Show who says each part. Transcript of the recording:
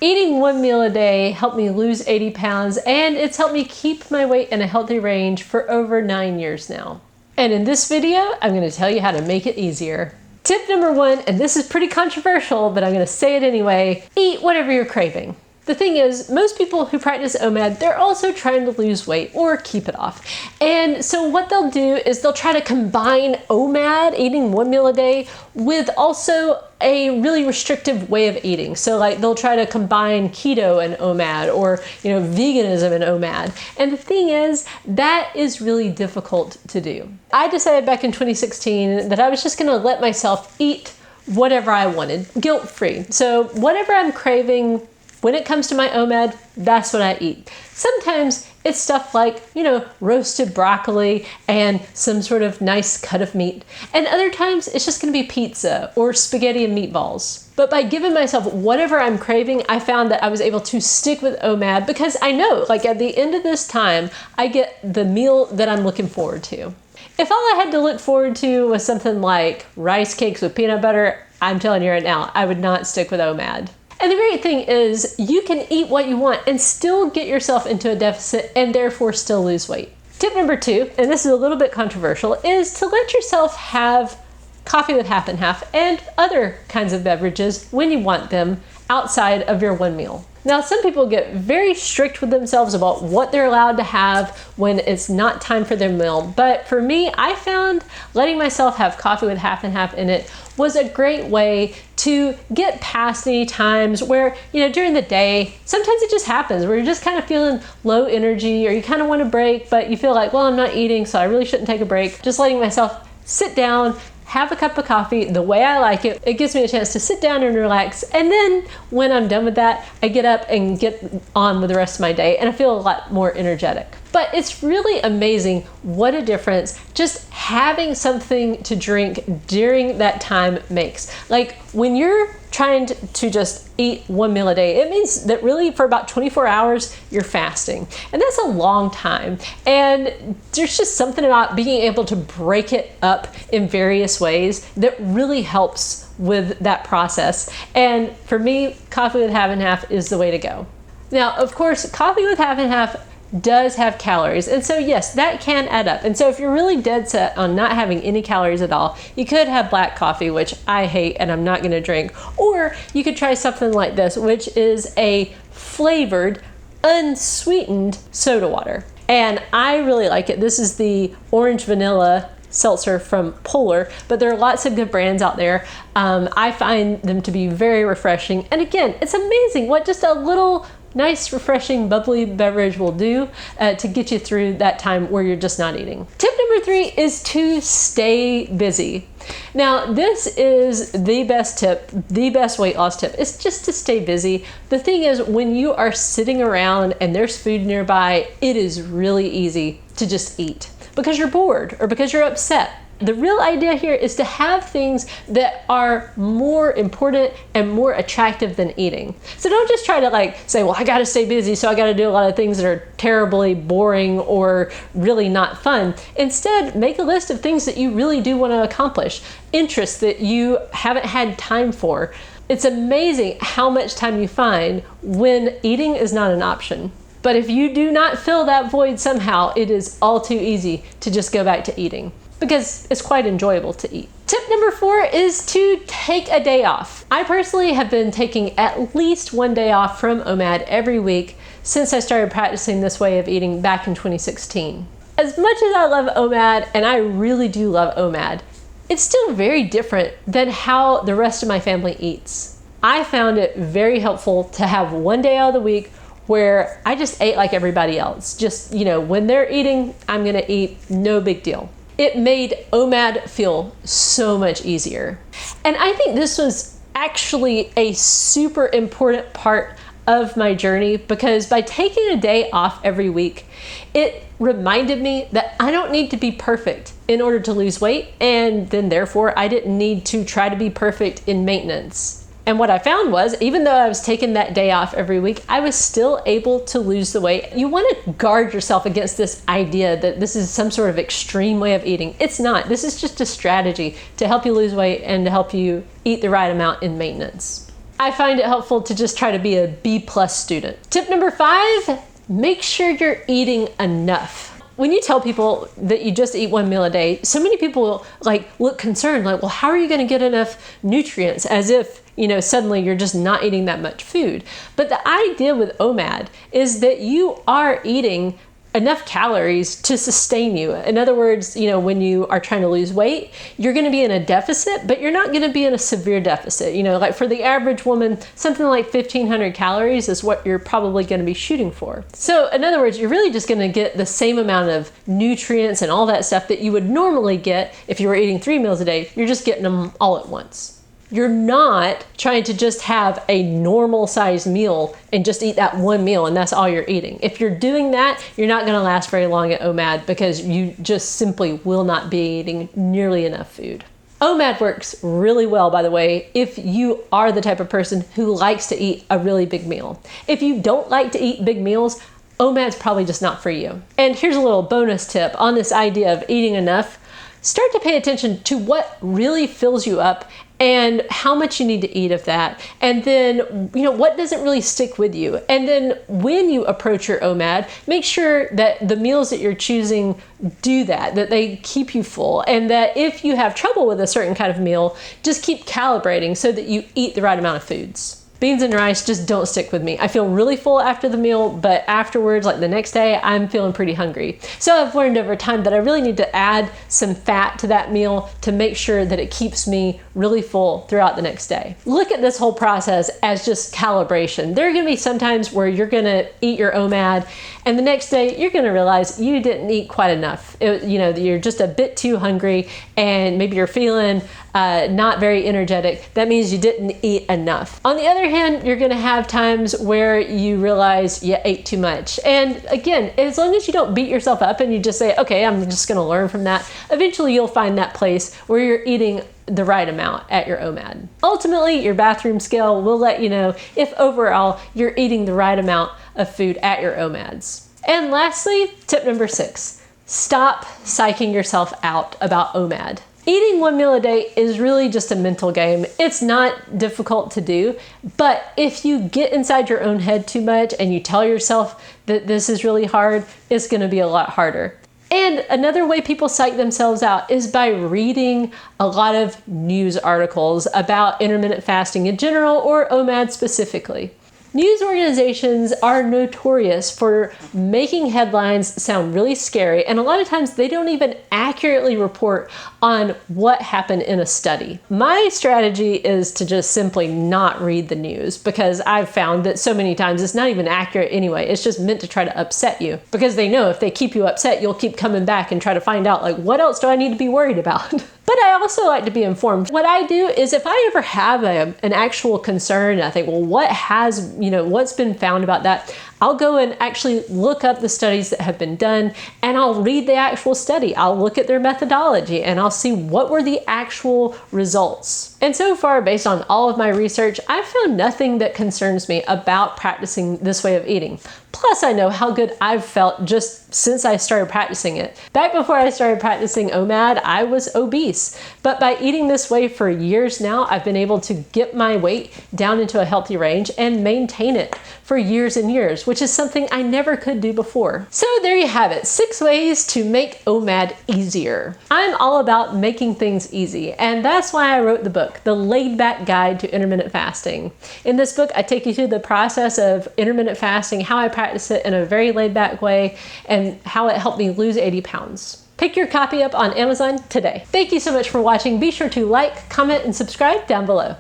Speaker 1: Eating one meal a day helped me lose 80 pounds, and it's helped me keep my weight in a healthy range for over 9 years now. And in this video, I'm going to tell you how to make it easier. Tip number 1, and this is pretty controversial, but I'm going to say it anyway, eat whatever you're craving. The thing is, most people who practice OMAD, they're also trying to lose weight or keep it off. And so what they'll do is they'll try to combine OMAD, eating one meal a day, with also a really restrictive way of eating. So like they'll try to combine keto and OMAD, or veganism and OMAD. And the thing is, that is really difficult to do. I decided back in 2016 that I was just gonna let myself eat whatever I wanted, guilt-free. So whatever I'm craving, when it comes to my OMAD, that's what I eat. Sometimes it's stuff like, roasted broccoli and some sort of nice cut of meat. And other times it's just gonna be pizza or spaghetti and meatballs. But by giving myself whatever I'm craving, I found that I was able to stick with OMAD because I know, like at the end of this time, I get the meal that I'm looking forward to. If all I had to look forward to was something like rice cakes with peanut butter, I'm telling you right now, I would not stick with OMAD. And the great thing is you can eat what you want and still get yourself into a deficit and therefore still lose weight. Tip number 2, and this is a little bit controversial, is to let yourself have coffee with half and half and other kinds of beverages when you want them outside of your one meal. Now, some people get very strict with themselves about what they're allowed to have when it's not time for their meal. But for me, I found letting myself have coffee with half and half in it was a great way to get past any times where, during the day, sometimes it just happens where you're just kind of feeling low energy or you kind of want to break, but you feel like, well, I'm not eating, so I really shouldn't take a break. Just letting myself sit down, have a cup of coffee the way I like it. It gives me a chance to sit down and relax. And then when I'm done with that, I get up and get on with the rest of my day and I feel a lot more energetic. But it's really amazing what a difference just having something to drink during that time makes. Like when you're trying to just eat one meal a day, it means that really for about 24 hours, you're fasting. And that's a long time. And there's just something about being able to break it up in various ways that really helps with that process. And for me, coffee with half and half is the way to go. Now, of course, coffee with half and half does have calories. And so yes, that can add up. And so if you're really dead set on not having any calories at all, you could have black coffee, which I hate and I'm not gonna drink. Or you could try something like this, which is a flavored, unsweetened soda water. And I really like it. This is the orange vanilla seltzer from Polar, but there are lots of good brands out there. I find them to be very refreshing. And again, it's amazing what just a little nice, refreshing, bubbly beverage will do to get you through that time where you're just not eating. Tip number 3 is to stay busy. Now, this is the best tip, the best weight loss tip. It's just to stay busy. The thing is, when you are sitting around and there's food nearby, it is really easy to just eat because you're bored or because you're upset. The real idea here is to have things that are more important and more attractive than eating. So don't just try to say, well, I gotta stay busy, so I gotta do a lot of things that are terribly boring or really not fun. Instead, make a list of things that you really do wanna accomplish, interests that you haven't had time for. It's amazing how much time you find when eating is not an option. But if you do not fill that void somehow, it is all too easy to just go back to eating, because it's quite enjoyable to eat. Tip number 4 is to take a day off. I personally have been taking at least one day off from OMAD every week since I started practicing this way of eating back in 2016. As much as I love OMAD, and I really do love OMAD, it's still very different than how the rest of my family eats. I found it very helpful to have one day out of the week where I just ate like everybody else. Just, when they're eating, I'm gonna eat, no big deal. It made OMAD feel so much easier. And I think this was actually a super important part of my journey, because by taking a day off every week, it reminded me that I don't need to be perfect in order to lose weight, and then therefore I didn't need to try to be perfect in maintenance. And what I found was, even though I was taking that day off every week, I was still able to lose the weight. You want to guard yourself against this idea that this is some sort of extreme way of eating. It's not. This is just a strategy to help you lose weight and to help you eat the right amount in maintenance. I find it helpful to just try to be a B+ student. Tip number 5, make sure you're eating enough. When you tell people that you just eat 1 meal a day, so many people look concerned, like, well, how are you going to get enough nutrients? As if, suddenly you're just not eating that much food. But the idea with OMAD is that you are eating enough calories to sustain you. In other words, when you are trying to lose weight, you're going to be in a deficit, but you're not going to be in a severe deficit. Like for the average woman, something like 1,500 calories is what you're probably going to be shooting for. So in other words, you're really just going to get the same amount of nutrients and all that stuff that you would normally get if you were eating 3 meals a day. You're just getting them all at once. You're not trying to just have a normal sized meal and just eat that 1 meal and that's all you're eating. If you're doing that, you're not going to last very long at OMAD because you just simply will not be eating nearly enough food. OMAD works really well, by the way, if you are the type of person who likes to eat a really big meal. If you don't like to eat big meals, OMAD's probably just not for you. And here's a little bonus tip on this idea of eating enough. Start to pay attention to what really fills you up and how much you need to eat of that. And then, what doesn't really stick with you. And then when you approach your OMAD, make sure that the meals that you're choosing do that they keep you full. And that if you have trouble with a certain kind of meal, just keep calibrating so that you eat the right amount of foods. Beans and rice just don't stick with me. I feel really full after the meal, but afterwards, like the next day, I'm feeling pretty hungry. So I've learned over time that I really need to add some fat to that meal to make sure that it keeps me really full throughout the next day. Look at this whole process as just calibration. There are gonna be some times where you're gonna eat your OMAD and the next day you're gonna realize you didn't eat quite enough. You're just a bit too hungry and maybe you're feeling not very energetic. That means you didn't eat enough. On the other hand, you're gonna have times where you realize you ate too much. And again, as long as you don't beat yourself up and you just say, okay, I'm just gonna learn from that, eventually you'll find that place where you're eating the right amount at your OMAD. Ultimately, your bathroom scale will let you know if overall you're eating the right amount of food at your OMADs. And lastly, tip number 6, stop psyching yourself out about OMAD. Eating 1 meal a day is really just a mental game. It's not difficult to do, but if you get inside your own head too much and you tell yourself that this is really hard, it's gonna be a lot harder. And another way people psych themselves out is by reading a lot of news articles about intermittent fasting in general or OMAD specifically. News organizations are notorious for making headlines sound really scary, and a lot of times they don't even accurately report on what happened in a study. My strategy is to just simply not read the news because I've found that so many times it's not even accurate anyway. It's just meant to try to upset you because they know if they keep you upset, you'll keep coming back and try to find out, like, what else do I need to be worried about? But I also like to be informed. What I do is if I ever have an actual concern, I think, well, what's been found about that? I'll go and actually look up the studies that have been done and I'll read the actual study. I'll look at their methodology and I'll see what were the actual results. And so far, based on all of my research, I've found nothing that concerns me about practicing this way of eating. Plus, I know how good I've felt just since I started practicing it. Back before I started practicing OMAD, I was obese. But by eating this way for years now, I've been able to get my weight down into a healthy range and maintain it for years and years, which is something I never could do before. So there you have it, 6 ways to make OMAD easier. I'm all about making things easy, and that's why I wrote the book, The Laid Back Guide to Intermittent Fasting. In this book, I take you through the process of intermittent fasting, how I practice it in a very laid back way, and how it helped me lose 80 pounds. Pick your copy up on Amazon today. Thank you so much for watching. Be sure to like, comment, and subscribe down below.